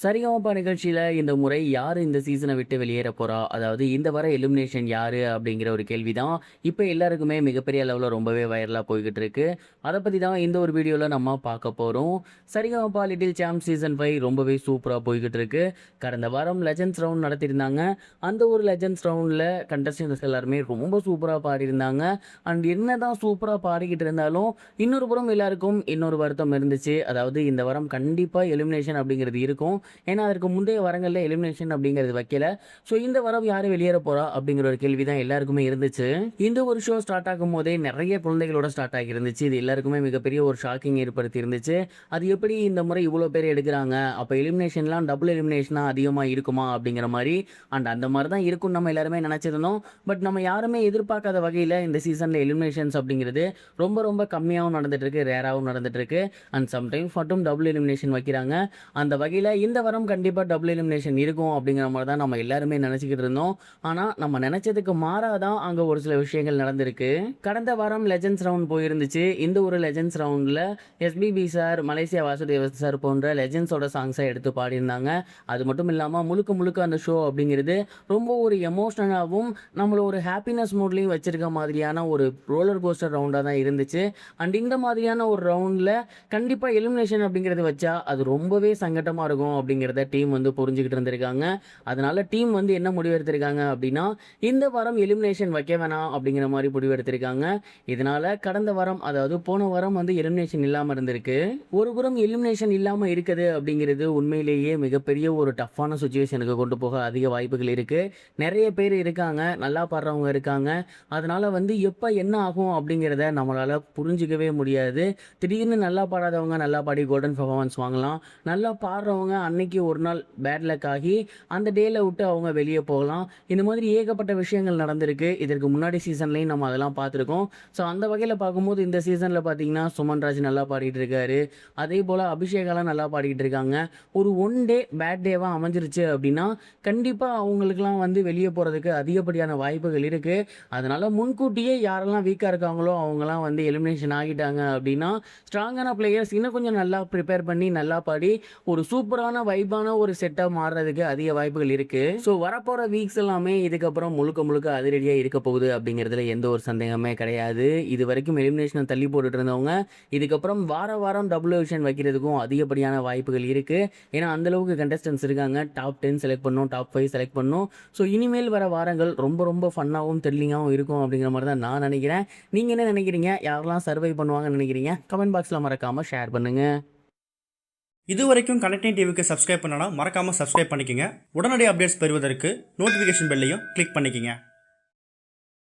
சரிகமப நிகழ்ச்சியில இந்த முறை யாரு இந்த சீசன விட்டு வெளியேற போறா? அதாவது இந்த வர எலிமினேஷன் யாரு? அப்படிங்கிற ஒரு கேள்வி தான் இப்ப எல்லாருக்குமே மிகப்பெரிய அளவுல ரொம்பவே வைரலா போய்க்கிட்டு இருக்கு. அத பத்தி தான் இந்த ஒரு வீடியோல நம்ம பார்க்க போறோம். சரிகமப லிட்டில் சாம்ப் சீசன் 5 ரொம்பவே சூப்பரா போய்க்கிட்டு இருக்கு. கடந்த வாரம் லெஜண்ட்ஸ் ரவுண்ட் நடத்தியிருந்தாங்க. அந்த ஒரு லெஜண்ட்ஸ் ரவுண்ட்ல கண்டஸ்டன்ட்ஸ் எல்லாருமே ரொம்ப சூப்பரா பாடியிருந்தாங்க. அண்ட் என்னதான் சூப்பரா பாடிக்கிட்டு இருந்தாலும், இன்னொரு புறம் எல்லாருக்கும் இன்னொரு வருத்தம் இருந்துச்சு. அதாவது இந்த வாரம் கண்டிப்பா எலிமினேஷன் அப்படிங்கிறது இருக்கும். ஏன்னா அதற்கு முந்தைய வாரங்கள்ல எலிமினேஷன் அப்படிங்கிறது வைக்கல. ஸோ இந்த வாரம் யாரு வெளியேற போறா? அப்படிங்கிற ஒரு கேள்வி தான் எல்லாருக்குமே இருந்துச்சு. இந்த ஒரு ஷோ ஸ்டார்ட் ஆகும்போதே நிறைய குழந்தைகளோட ஸ்டார்ட் ஆகியிருந்துச்சு. இது எல்லாருக்குமே மிகப்பெரிய ஒரு ஷாக்கிங் ஏற்படுத்தி இருந்துச்சு. அது எப்படி இந்த முறை இவ்வளோ பேர் எடுக்கிறாங்க? அப்போ எலிமினேஷன்லாம் டபுள் எலிமினேஷனா அதிகமா இருக்குமா? அப்படிங்கிற மாரி அண்ட் அந்த மாரி தான் இருக்கும்னு நம்ம எல்லாருமே நினைச்சிருந்தோம். பட் நம்ம யாருமே எதிர்பார்க்காத வகையில இந்த சீசன்ல எலிமினேஷன்ஸ் அப்படிங்கிறது ரொம்ப ரொம்ப கம்மியாவும் நடந்துட்டு இருக்கு, ரேராவும் நடந்துட்டு இருக்கு. அண்ட் சம்டைம்ஸ் மட்டும் டபுள் எலிமினேஷன் வைக்கிறாங்க. அந்த வகையில இந்த வாரம் கண்டிப்பா டபுள் எலிமினேஷன் இருக்கும் அப்படிங்கிற மாதிரி தான் நம்ம எல்லாருமே நினைச்சுக்கிட்டு இருந்தோம். ஆனா நம்ம நினைச்சதுக்கு மாறாதான் அங்க ஒரு சில விஷயங்கள் நடந்திருக்கு. கடந்த வாரம் லெஜண்ட்ஸ் ரவுண்ட் போயிருந்துச்சு. இந்த ஒரு லெஜண்ட்ஸ் ரவுண்ட்ல SPB sir, Malaysia Vasudeva sir போன்ற லெஜண்ட்ஸோட சாங்ஸை எடுத்து பாடியிருந்தாங்க. அது மட்டும் இல்லாம முழுக்க முழுக்க அந்த ஷோ அப்படிங்கிறது ரொம்ப ஒரு எமோஷனலாகவும் நம்மள ஒரு ஹாப்பினஸ் மூட்லையும் வச்சிருக்க மாதிரியான ஒரு ரோலர் கோஸ்டர் ரவுண்டாக தான் இருந்துச்சு. அண்ட் இந்த மாதிரியான ஒரு ரவுண்டில் கண்டிப்பாக எலிமினேஷன் அப்படிங்கிறது வச்சா அது ரொம்பவே சங்கட்டமாக இருக்கும் அப்படிங்கிறத டீம் வந்து புரிஞ்சுக்கிட்டு இருந்திருக்காங்க. அதனால டீம் வந்து என்ன முடிவு எடுத்திருக்காங்க அப்படின்னா, இந்த வாரம் எலிமினேஷன் வைக்க வேணாம் அப்படிங்கிற மாதிரி முடிவு எடுத்திருக்காங்க. இதனால கடந்த வாரம், அதாவது போன வாரம் வந்து எலிமினேஷன் இல்லாமல் இருந்திருக்கு. ஒரு புறம் எலிமினேஷன் இல்லாமல் இருக்குது அப்படிங்கிறது உண்மையிலேயே மிகப்பெரிய ஒரு டஃப்பான சுச்சுவேஷனுக்கு கொண்டு போக அதிக வாய்ப்புகள் இருக்கு. நிறைய பேர் இருக்காங்க, நல்லா பாடுறவங்க இருக்காங்க. அதனால வந்து எப்போ என்ன ஆகும் அப்படிங்கிறத நம்மளால புரிஞ்சிக்கவே முடியாது. திடீர்னு நல்லா பாடாதவங்க நல்லா பாடி கோல்டன் பெர்ஃபார்மன்ஸ் வாங்கலாம். நல்லா பாடுறவங்க அன்னைக்கு ஒரு நாள் பேட் லக் ஆகி அந்த டேல விட்டு அவங்க வெளியே போகலாம். இந்த மாதிரி ஏகப்பட்ட விஷயங்கள் நடந்திருக்கு. இதற்கு முன்னாடி சீசன்லையும் நம்ம அதெல்லாம் பார்த்துருக்கோம். ஸோ அந்த வகையில் பார்க்கும்போது இந்த சீசனில் பார்த்தீங்கன்னா சுமன்ராஜ் நல்லா பாடிட்டு இருக்காரு. அதே போல் அபிஷேகாலாம் நல்லா பாடிக்கிட்டு இருக்காங்க. ஒரு ஒன் டே பேட் டேவாக அமைஞ்சிருச்சு அப்படின்னா கண்டிப்பாக அவங்களுக்குலாம் வந்து வெளியே போகிறதுக்கு அதிகப்படியான வாய்ப்புகள் இருக்குது. அதனால் முன்கூட்டியே யாரெல்லாம் வீக்காக இருக்காங்களோ அவங்களாம் வந்து எலிமினேஷன் ஆகிட்டாங்க அப்படின்னா ஸ்ட்ராங்கான பிளேயர்ஸ் இன்னும் கொஞ்சம் நல்லா ப்ரிப்பேர் பண்ணி நல்லா பாடி ஒரு சூப்பரான வைபான ஒரு செட்டாக மாறுறதுக்கு அதிக வாய்ப்புகள் இருக்கு. ஸோ வரப்போற வீக்ஸ் எல்லாமே இதுக்கப்புறம் முழுக்க முழுக்க அதிரடியா இருக்க போகுது அப்படிங்கிறதுல எந்த ஒரு சந்தேகமே கிடையாது. இது வரைக்கும் எலிமினேஷன் தள்ளி போட்டுட்டு இருந்தவங்க இதுக்கப்புறம் வார வாரம் டபுள் எலிமினேஷன் வைக்கிறதுக்கும் அதிகப்படியான வாய்ப்புகள் இருக்கு. ஏன்னா அந்த அளவுக்கு கண்டஸ்டன்ஸ் இருக்காங்க. டாப் 10 செலக்ட் பண்ணும், டாப் 5 செலக்ட் பண்ணும். ஸோ இனிமேல் வர வாரங்கள் ரொம்ப ரொம்ப ஃபன்னாகவும் த்ரில்லிங்காகவும் இருக்கும் அப்படிங்கிற மாதிரி தான் நான் நினைக்கிறேன். நீங்க என்ன நினைக்கிறீங்க? யாரெல்லாம் சர்வை பண்ணுவாங்கன்னு நினைக்கிறீங்க? கமெண்ட் பாக்ஸ்ல மறக்காம ஷேர் பண்ணுங்க. இது வரைக்கும் கனெக்டிங் டிவிக்கு சப்ஸ்கிரைப் பண்ணனா மறக்காம சப்ஸ்கிரைப் பண்ணிக்கங்க. உடனடி அப்டேட்ஸ் பெறுவதற்கு நோட்டிஃபிகேஷன் பெல்லையும் கிளிக் பண்ணிக்கங்க.